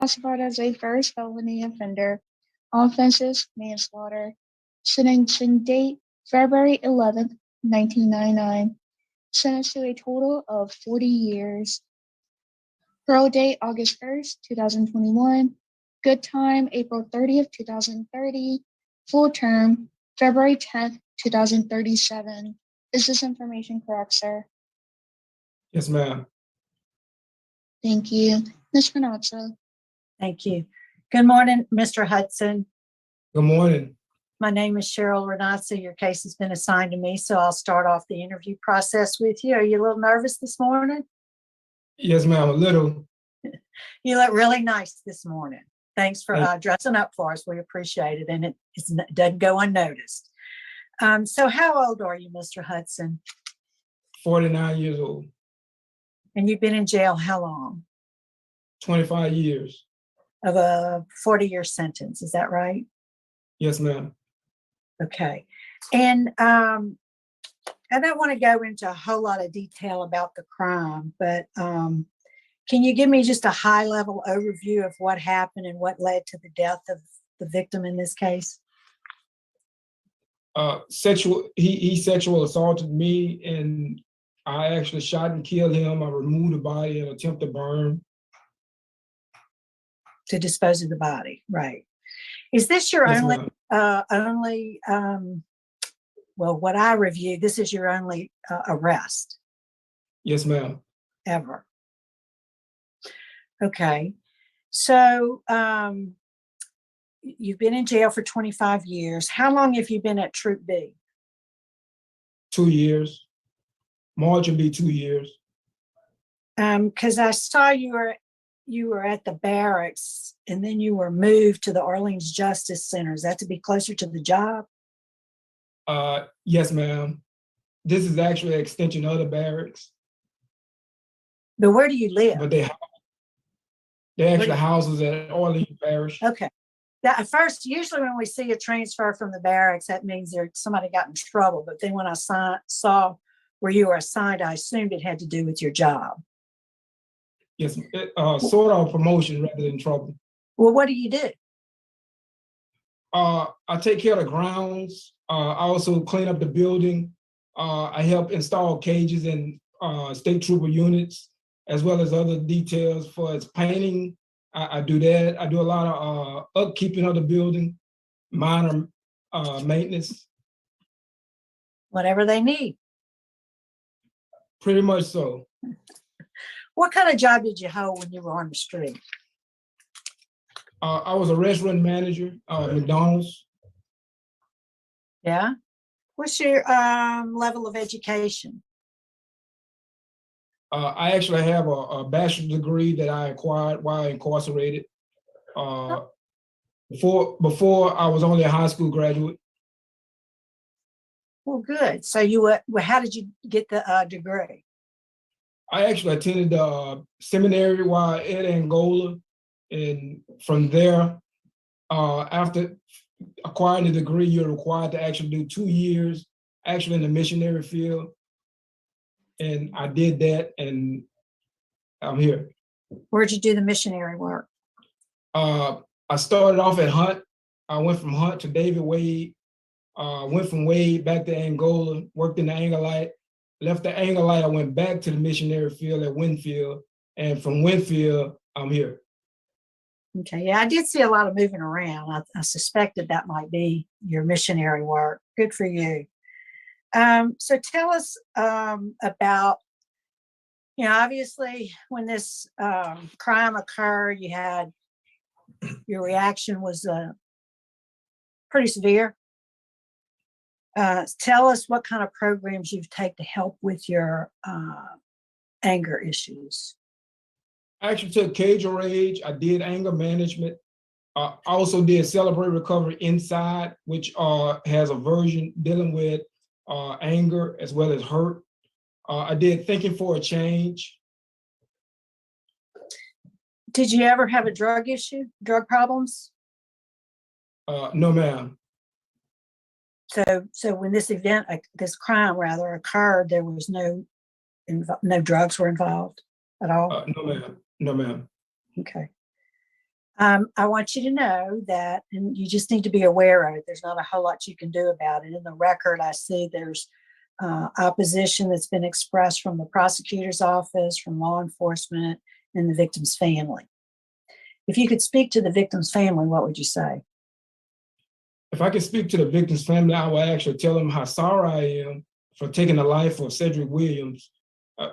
classified as a first felony offender. Offenses manslaughter. Sentencing date February 11th, 1999. Sentenced to a total of 40 years. Parole date August 1st, 2021. Good time April 30th, 2030. Full term February 10th, 2037. Is this information correct, sir? Yes, ma'am. Thank you. Ms. Renazza. Thank you. Good morning, Mr. Hudson. Good morning. My name is Cheryl Renazza. Your case has been assigned to me, so I'll start off the interview process with you. Are you a little nervous this morning? Yes, ma'am, a little. You look really nice this morning. Thanks for dressing up for us. We appreciate it, and it doesn't go unnoticed. So how old are you, Mr. Hudson? 49 years old. And you've been in jail how long? 25 years. Of a 40-year sentence, is that right? Yes, ma'am. Okay. And I don't want to go into a whole lot of detail about the crime, but can you give me just a high-level overview of what happened and what led to the death of the victim in this case? He sexual assaulted me, and I actually shot and killed him. I removed the body and attempted to burn. To dispose of the body, right? Is this your Yes, only well, what I reviewed, this is your only arrest? Yes, ma'am. Ever? Okay. So you've been in jail for 25 years. How long have you been at Troop B? 2 years. March will be 2 years. Because I saw you were at the barracks and then you were moved to the Orleans Justice Center. Is that to be closer to the job? Yes, ma'am. This is actually an extension of the barracks. But where do you live? But they actually houses at Orleans Parish. Okay. At first, usually when we see a transfer from the barracks, that means somebody got in trouble. But then when I saw where you were assigned, I assumed it had to do with your job. Yes, sort of promotion rather than trouble. Well, what do you do? I take care of the grounds. I also clean up the building. I help install cages and state trooper units, as well as other details for its painting. I do that. I do a lot of upkeeping of the building, minor maintenance. Whatever they need. Pretty much so. What kind of job did you hold when you were on the street? I was a restaurant manager at McDonald's. Yeah. What's your level of education? I actually have a bachelor's degree that I acquired while incarcerated. Before I was only a high school graduate. Well, good. So how did you get the degree? I actually attended the seminary while at Angola, and from there, after acquiring the degree, you're required to actually do 2 years actually in the missionary field. And I did that, and I'm here. Where'd you do the missionary work? I started off at Hunt. I went from Hunt to David Wade, went from Wade back to Angola, worked in the Angolite, left the Angolite, I went back to the missionary field at Winfield, and from Winfield, I'm here. Okay, yeah, I did see a lot of moving around. I suspected that might be your missionary work. Good for you. So tell us about, obviously when this crime occurred, your reaction was pretty severe. Tell us what kind of programs you've taken to help with your anger issues. I actually took Cage of Rage. I did anger management. I also did Celebrate Recovery Inside, which has a version dealing with anger as well as hurt. I did Thinking for a Change. Did you ever have a drug problems? No, ma'am. So when this crime rather occurred, there was no drugs were involved at all? No, ma'am. No, ma'am. Okay. I want you to know that, and you just need to be aware of it. There's not a whole lot you can do about it. In the record, I see there's opposition that's been expressed from the prosecutor's office, from law enforcement, and the victim's family. If you could speak to the victim's family, what would you say? If I could speak to the victim's family, I would actually tell them how sorry I am for taking the life of Cedric Williams,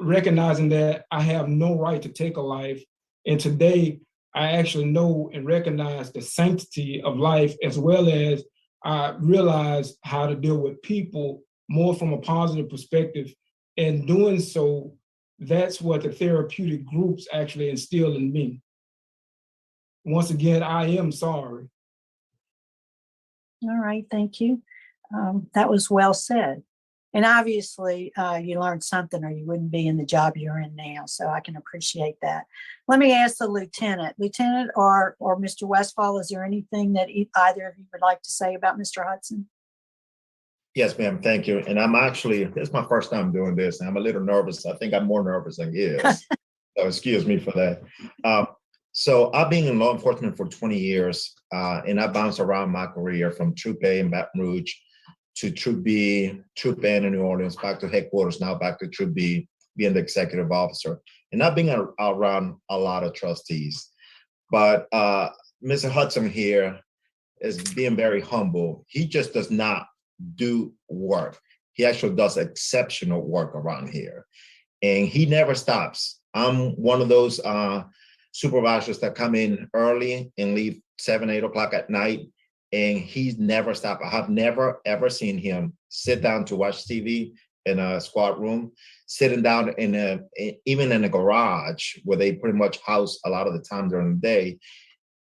recognizing that I have no right to take a life. And today, I actually know and recognize the sanctity of life, as well as I realize how to deal with people more from a positive perspective. And doing so, that's what the therapeutic groups actually instill in me. Once again, I am sorry. All right, thank you. That was well said. And obviously, you learned something or you wouldn't be in the job you're in now. So I can appreciate that. Let me ask the lieutenant. Lieutenant or Mr. Westfall, is there anything that either of you would like to say about Mr. Hudson? Yes, ma'am. Thank you. And it's my first time doing this. And I'm a little nervous. I think I'm more nervous than he is. So excuse me for that. So I've been in law enforcement for 20 years, and I bounced around my career from Troop A in Baton Rouge to Troop B, Troop N in New Orleans, back to headquarters, now back to Troop B, being the executive officer. And I've been around a lot of trustees. But Mr. Hudson here is being very humble. He just does not do work. He actually does exceptional work around here. And he never stops. I'm one of those supervisors that come in early and leave 7, 8 o'clock at night. And he's never stopped. I have never, ever seen him sit down to watch TV in a squad room, sitting down even in a garage where they pretty much house a lot of the time during the day.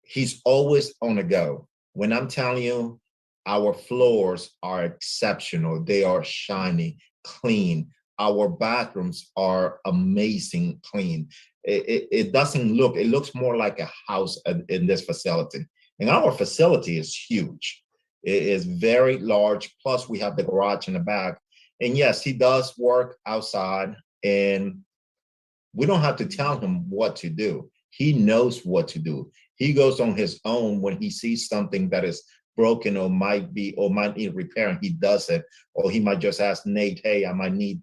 He's always on the go. When I'm telling you, our floors are exceptional. They are shiny, clean. Our bathrooms are amazing clean. It doesn't look, it looks more like a house in this facility. And our facility is huge. It is very large. Plus we have the garage in the back. And yes, he does work outside, and we don't have to tell him what to do. He knows what to do. He goes on his own when he sees something that is broken or might need repairing. He does it. Or he might just ask Nate, hey, I might need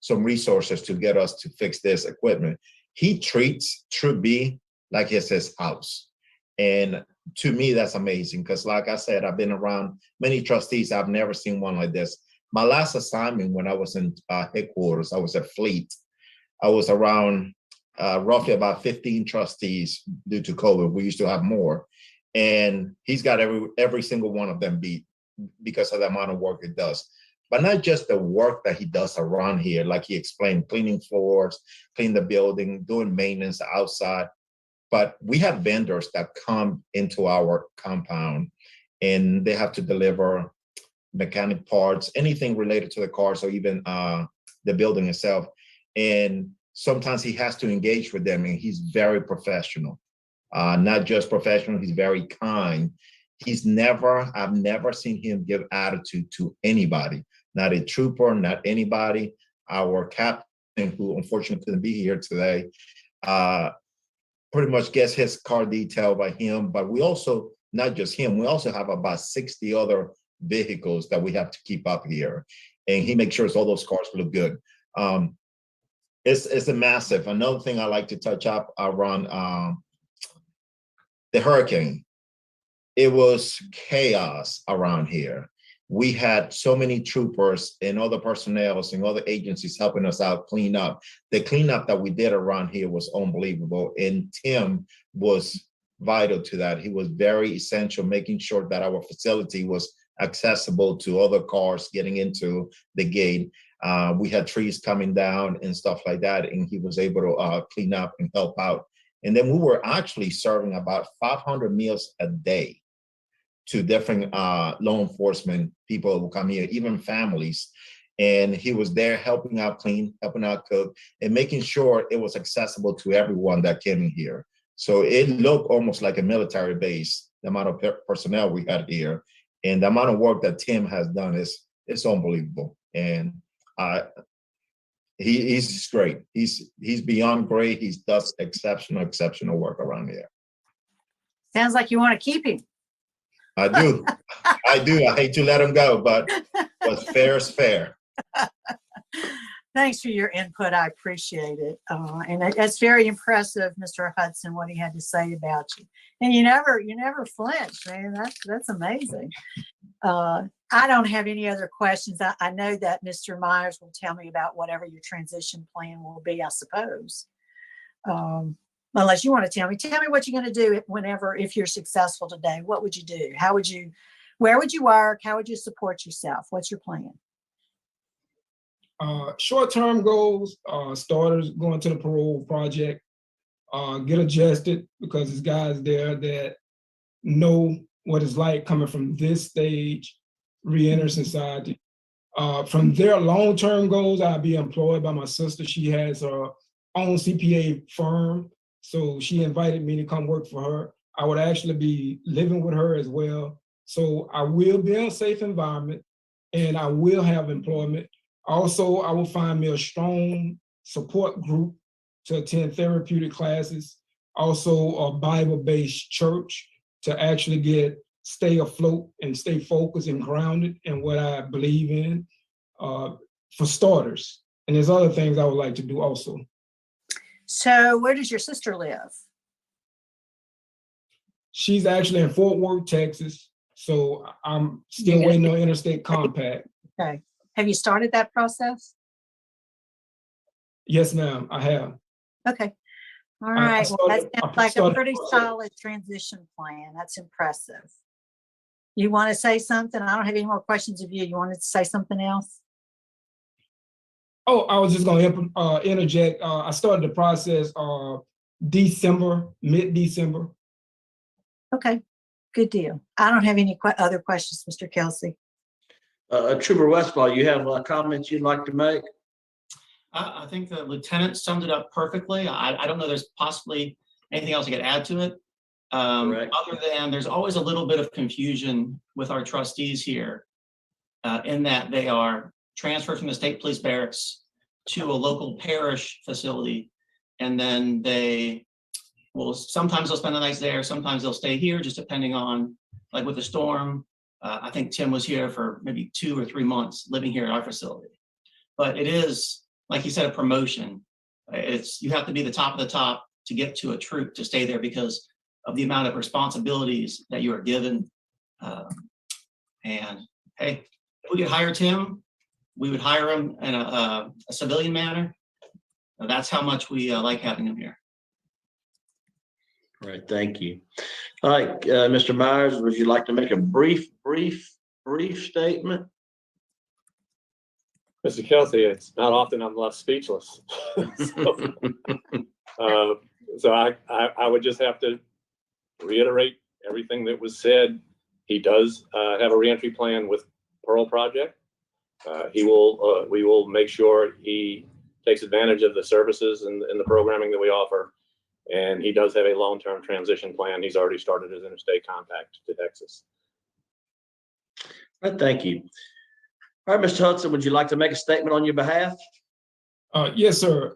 some resources to get us to fix this equipment. He treats Troop B like it's his house. And to me, that's amazing, because like I said, I've been around many trustees. I've never seen one like this. My last assignment when I was in headquarters, I was at Fleet. I was around roughly about 15 trustees due to COVID. We used to have more. And he's got every single one of them beat because of the amount of work it does. But not just the work that he does around here, like he explained, cleaning floors, clean the building, doing maintenance outside. But we have vendors that come into our compound and they have to deliver mechanic parts, anything related to the cars, or even the building itself. And sometimes he has to engage with them, and he's very professional. Not just professional, he's very kind. I've never seen him give attitude to anybody, not a trooper, not anybody. Our captain, who unfortunately couldn't be here today, pretty much gets his car detailed by him. But we also, not just him, we also have about 60 other vehicles that we have to keep up here. And he makes sure all those cars look good. It's a massive. Another thing I like to touch up around the hurricane. It was chaos around here. We had so many troopers and other personnel and other agencies helping us out clean up. The cleanup that we did around here was unbelievable. And Tim was vital to that. He was very essential, making sure that our facility was accessible to other cars getting into the gate. We had trees coming down and stuff like that, and he was able to clean up and help out. And then we were actually serving about 500 meals a day to different law enforcement people who come here, even families. And he was there helping out clean, helping out cook, and making sure it was accessible to everyone that came in here. So it looked almost like a military base, the amount of personnel we had here. And the amount of work that Tim has done is unbelievable. And he's great. He's beyond great. He does exceptional work around here. Sounds like you want to keep him. I do. I do. I hate to let him go, but what's fair is fair. Thanks for your input. I appreciate it. And it's very impressive, Mr. Hudson, what he had to say about you. And you never flinched, man. That's amazing. I don't have any other questions. I know that Mr. Myers will tell me about whatever your transition plan will be, I suppose. Unless you want to tell me what you're going to do if you're successful today. What would you do? Where would you work? How would you support yourself? What's your plan? Short-term goals, starters going to the parole project, get adjusted because there's guys there that know what it's like coming from this stage, re-enter society. From their long-term goals, I'll be employed by my sister. She has her own CPA firm, so she invited me to come work for her. I would actually be living with her as well. So I will be in a safe environment and I will have employment. Also, I will find me a strong support group to attend therapeutic classes, also a Bible-based church to actually stay afloat and stay focused and grounded in what I believe in, for starters. And there's other things I would like to do also. So where does your sister live? She's actually in Fort Worth, Texas. So I'm still waiting on interstate compact. Okay. Have you started that process? Yes, ma'am, I have. Okay. All right. Well, that sounds like a pretty solid transition plan. That's impressive. You want to say something? I don't have any more questions of you. You wanted to say something else? Oh, I was just going to interject. I started the process mid-December. Okay, good deal. I don't have any other questions, Mr. Kelsey. Trooper Westfall, you have comments you'd like to make? I think the lieutenant summed it up perfectly. I don't know there's possibly anything else I could add to it. Other than there's always a little bit of confusion with our trustees here in that they are transferred from the state police barracks to a local parish facility. And then sometimes they'll spend the night there, sometimes they'll stay here, just depending on, like with the storm. I think Tim was here for maybe 2 or 3 months living here at our facility. But it is, like you said, a promotion. You have to be the top of the top to get to a troop to stay there because of the amount of responsibilities that you are given. And hey, if we could hire Tim, we would hire him in a civilian manner. That's how much we like having him here. All right, thank you. All right, Mr. Myers, would you like to make a brief statement? Mr. Kelsey, it's not often I'm left speechless. So I would just have to reiterate everything that was said. He does have a reentry plan with Parole Project. We will make sure he takes advantage of the services and the programming that we offer. And he does have a long-term transition plan. He's already started his interstate compact to Texas. All right, thank you. All right, Mr. Hudson, would you like to make a statement on your behalf? Yes, sir.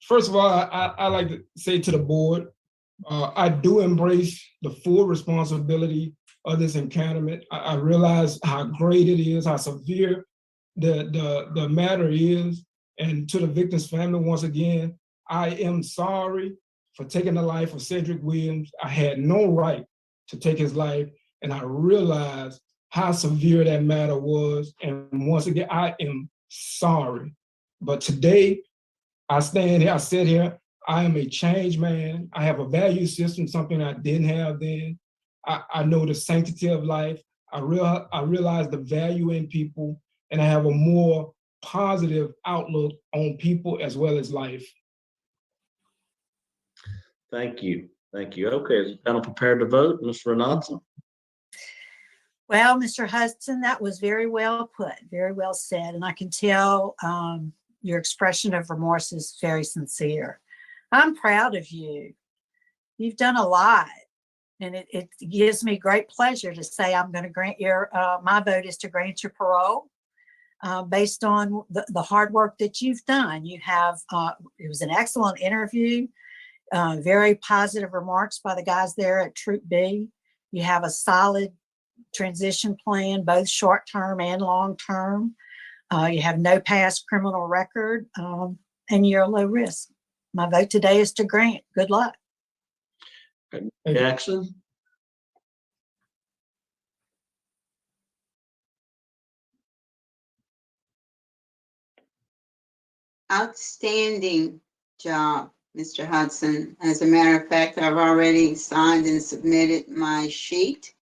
First of all, I like to say to the board, I do embrace the full responsibility of this encounterment. I realize how great it is, how severe the matter is. And to the victim's family, once again, I am sorry for taking the life of Cedric Williams. I had no right to take his life, and I realized how severe that matter was. And once again, I am sorry. But today, I stand here, I sit here, I am a changed man. I have a value system, something I didn't have then. I know the sanctity of life. I realize the value in people, and I have a more positive outlook on people as well as life. Thank you. Thank you. Okay, is the panel prepared to vote? Ms. Renanza? Well, Mr. Hudson, that was very well put, very well said. And I can tell your expression of remorse is very sincere. I'm proud of you. You've done a lot. And it gives me great pleasure to say I'm going to grant my vote is to grant your parole based on the hard work that you've done. You have, it was an excellent interview. very positive remarks by the guys there at Troop B. You have a solid transition plan, both short-term and long-term. You have no past criminal record, and you're low risk. My vote today is to grant. Good luck. Jackson? Outstanding job, Mr. Hudson. As a matter of fact, I've already signed and submitted my sheet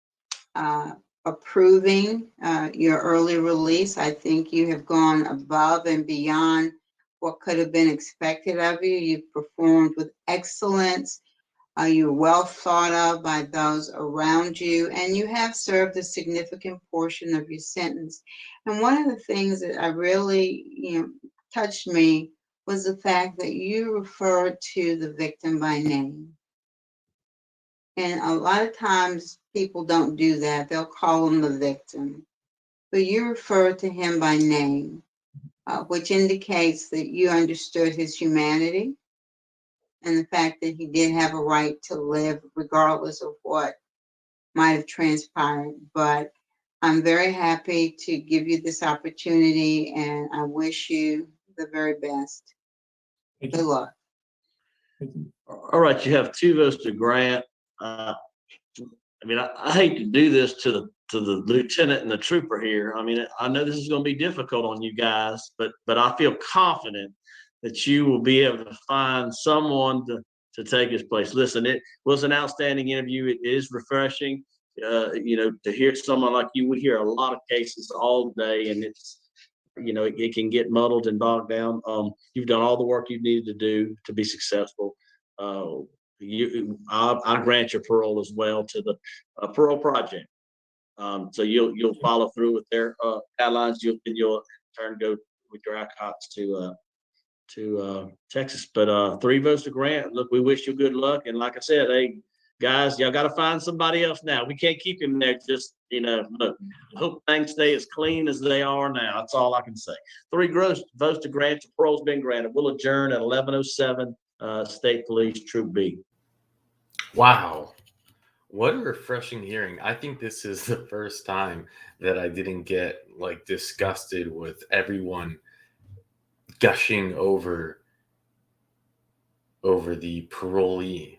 approving your early release. I think you have gone above and beyond what could have been expected of you. You've performed with excellence. You're well thought of by those around you, and you have served a significant portion of your sentence. And one of the things that I really, touched me was the fact that you referred to the victim by name. And a lot of times people don't do that. They'll call him the victim. But you referred to him by name, which indicates that you understood his humanity and the fact that he did have a right to live regardless of what might have transpired. But I'm very happy to give you this opportunity, and I wish you the very best. Thank Good you. luck. Thank you. All right, you have 2 votes to grant. I mean, I hate to do this to the lieutenant and the trooper here. I mean, I know this is going to be difficult on you guys, but I feel confident that you will be able to find someone to take his place. Listen, it was an outstanding interview. It is refreshing, to hear someone like you. We hear a lot of cases all day, and it's, it can get muddled and bogged down. You've done all the work you needed to do to be successful. I grant your parole as well to the parole project. So you'll follow through with their guidelines. You'll in turn go with your alcohols to Texas. But 3 votes to grant. Look, we wish you good luck. And like I said, hey guys, y'all got to find somebody else now. We can't keep him there. Just look, hope things stay as clean as they are now. That's all I can say. 3 votes to grant. Your parole's been granted. We'll adjourn at 11:07. State Police Troop B. Wow. What a refreshing hearing. I think this is the first time that I didn't get disgusted with everyone gushing over the parolee.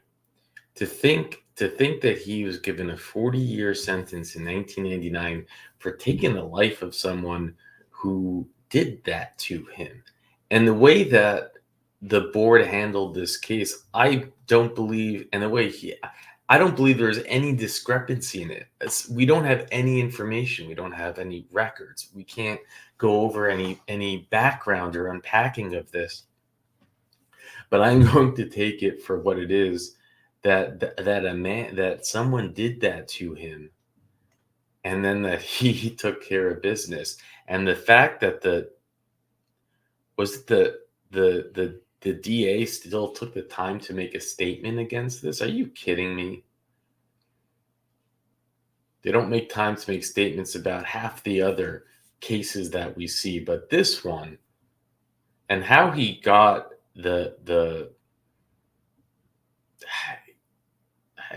To think that he was given a 40-year sentence in 1999 for taking the life of someone who did that to him. And the way that the board handled this case, I don't believe, and I don't believe there's any discrepancy in it. We don't have any information. We don't have any records. We can't go over any background or unpacking of this. But I'm going to take it for what it is, that someone did that to him, and then that he took care of business. And the fact that the DA still took the time to make a statement against this. Are you kidding me? They don't make time to make statements about half the other cases that we see, but this one, and how he got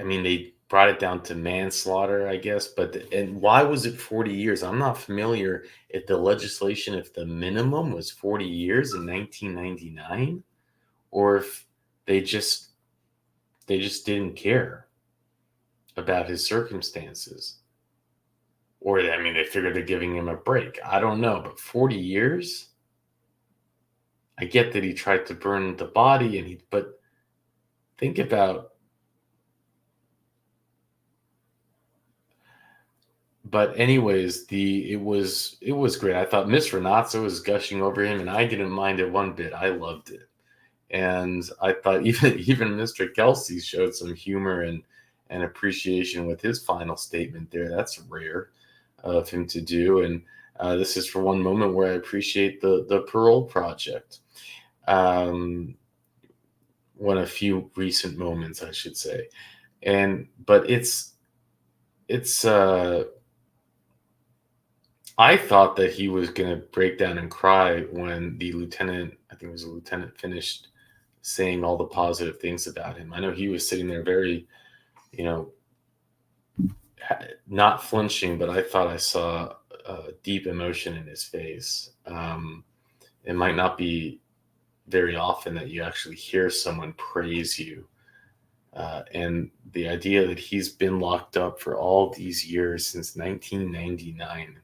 they brought it down to manslaughter, I guess, and why was it 40 years? I'm not familiar if the legislation, if the minimum was 40 years in 1999, or if they just didn't care about his circumstances. Or, they figured they're giving him a break. I don't know, but 40 years? I get that he tried to burn the body, but think about. But anyways, it was great. I thought Miss Renata was gushing over him, and I didn't mind it one bit. I loved it. And I thought even Mr. Kelsey showed some humor and appreciation with his final statement there. That's rare of him to do. And this is for one moment where I appreciate the Parole Project. One of few recent moments, I should say. But I thought that he was going to break down and cry when the lieutenant, I think it was a lieutenant, finished saying all the positive things about him. I know he was sitting there very, you know, not flinching, but I thought I saw deep emotion in his face. It might not be very often that you actually hear someone praise you. And the idea that he's been locked up for all these years since 1999,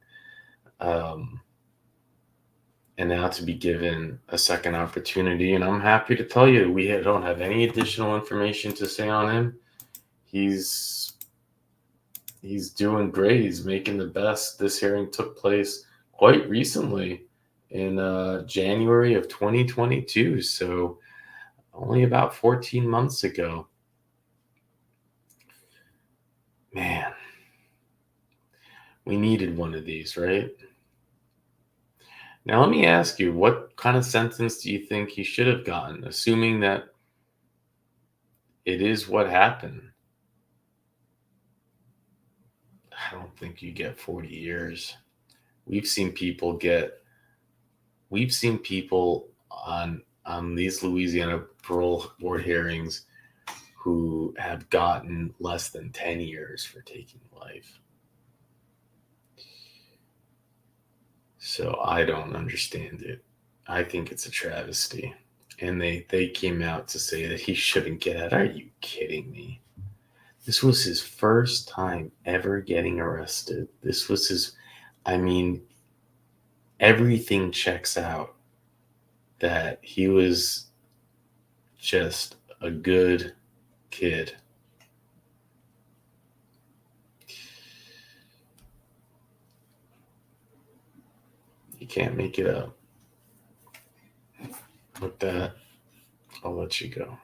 and now to be given a second opportunity. And I'm happy to tell you, we don't have any additional information to say on him. He's doing great. He's making the best. This hearing took place quite recently in January of 2022. So only about 14 months ago. Man, we needed one of these, right? Now, let me ask you, what kind of sentence do you think he should have gotten, assuming that it is what happened? I don't think you get 40 years. We've seen people on these Louisiana parole board hearings who have gotten less than 10 years for taking life. So I don't understand it. I think it's a travesty. And they came out to say that he shouldn't get out. Are you kidding me? This was his first time ever getting arrested. Everything checks out that he was just a good kid. You can't make it up. With that, I'll let you go.